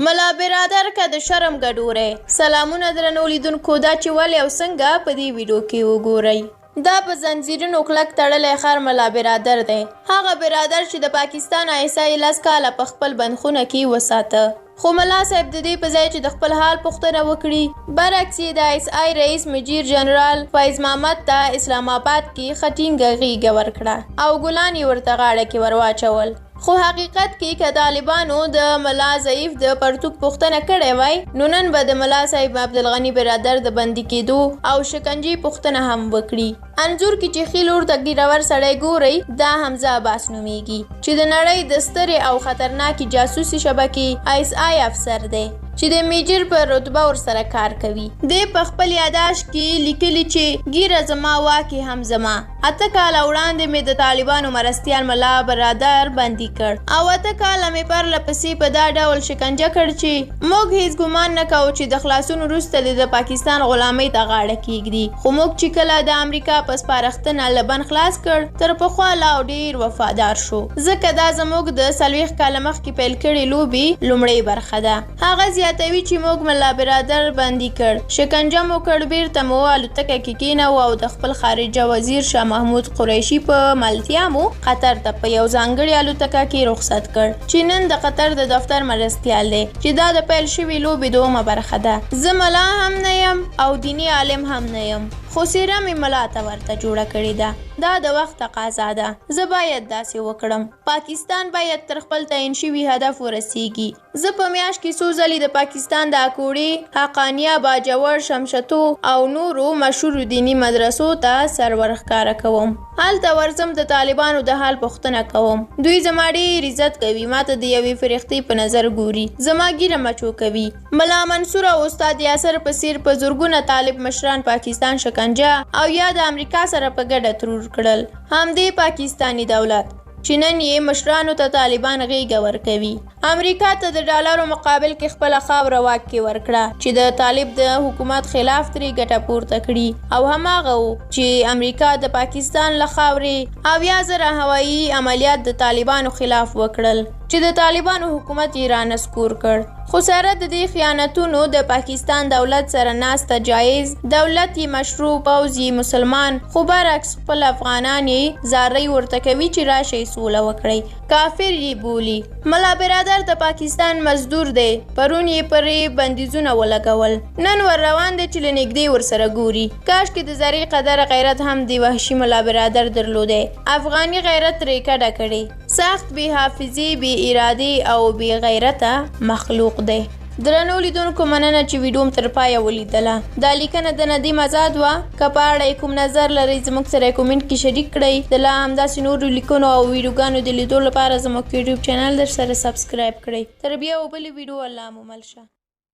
مولا برادر که د شرم ګډوره سلامونه درنو لیدونکو دا چې ولې او څنګه په دې ویډیو کې وګورئ. دا په زنځیرونو کلک تړلی خر مولا برادر دی. هغه برادر چې د پاکستان ایسای 10 کاله په خپل بندخونه کې وساته. خو ملا صاحب د دې په ځای چې د خپل حال پوښتنه وکړي برعکس یې د ایسای رئیس میجر جنرال فیض محمد ته اسلام آباد کې ښه ټینګه غېږه ورکړه او ګلان یې ورته غاړه کې ورواچول. خو حقیقت کې که طالبانو د ملا ضعیف د پرتوک پوښتنه کړې وای نو نن به د ملا صاحب عبدالغني برادر د بندي کېدو او شکنجې پوښتنه هم وکړي. انځور کې چې ښي لور ته ګیرور سړی ګورئ دا حمزه عباس نومیږي چې د نړۍ د سترې او خطرناکې جاسوسي شبکې ایس آی افسر دی چې د میجر په رتبه ورسره کار کوي. دی په خپل یاداشت کې لیکلي چې ګیره زما واکې هم زما 8 کاله وړاندې مې د طالبانو مرستیال ملا برادر بندي کړ او 8 کاله مې پرله پسې په دا ډول شکنجه کړ چې موږ هیڅ ګمان نه کوو چې د خلاصون وروسته د پاکستان غلامۍ ته غاړه کیږدي. خو موږ چې کله د امریکا په سپارښتنه له بند خلاص کړ تر پخوا لا ډیر وفادار شو ځکه دا زموږ د 40 کاله مخکې پیل کړې لوبې لومړۍ برخه ده. هغه زیاتوي چې موږ مولا برادر بندي کړ، شکنجه مو کړ، بیرته مو الوتکه کې کېنوو او د خپل خارجه وزیر شاه محمود قریشي په ملتیا مو قطر ته په یو ځانګړې الوتکه کې رخصت کړ چې نن د قطر د دفتر مرستیال دی چې دا د پیل شوي لوبې دومه برخه ده. زه ملا هم نه یم او دیني عالم هم نه یم خو څیره مې ملا ته ورته جوړه کړې ده. دا د وخت تقاضا ده. زه باید داسې وکړم. پاکستان باید تر خپل تعین شوي هدف ورسیږي. زه په میاشت کې څو ځلې د پاکستان د اکوړې، حقانیه، باجوړ، شمشتو او نورو مشهورو دینی مدرسو ته سر ورښکاره کوم. هلته ورځم د طالبانو د حال پوښتنه کوم. دوی زما ډېر عزت کوي، ماته د یوې فرښتې په نظر ګوري، زما ګیره مچو کوي. ملا منصور او استاد یاسر په څېر په زرګونه طالب مشران پاکستان شکنجه او یا د امریکا سره په ګډه ترور کړل. همدې پاکستانی دولت چې نن یې مشرانو ته طالبان غېږه ورکوي. امریکا ته د ډالرو مقابل کې خپله خاوره واک کې ورکړه چې د طالب د حکومت خلاف ترې ګټه پورته کړي او هماغه و چې امریکا د پاکستان له خاورې 70,000 هوایي عملیات د طالبانو خلاف وکړل چې د طالبانو حکومت یې رانسکور کړ. خو سره د دې خیانتونو د پاکستان دولت سره ناسته جایز، دولت یې مشروع، پوځ یې مسلمان، خو برعکس خپل افغانان یې زارۍ ورته کوي چې راشئ سوله وکړئ، کافر یې بولي. مولا برادر د پاکستان مزدور دی، پرون یې پرې بندیزونه ولګول، نن ور روان دی چې له نږدې ورسره ګوري. کاشکې د زرې قدر غیرت هم د وحشي مولا برادر درلودی. افغاني غیرت ترې کډه کړې، سخت بې حافظې، بې ارادې او بې غیرته مخلوق دی. درنو لیدونکو مننه چې ویډیو م تر پایه ولیدله. دا لیکنه د ندیم آزاد وه. که په اړه یې کوم نظر لرئ زموږ سره کومنټ کې شریک کړئ. د لا همداسې نورو لیکنو او ویډیوګانو د لیدو لپاره زموږ یوټیوب چینل در سره سبسکرایب کړئ. تر بیا و بلې ویډیو الله مو مل شه.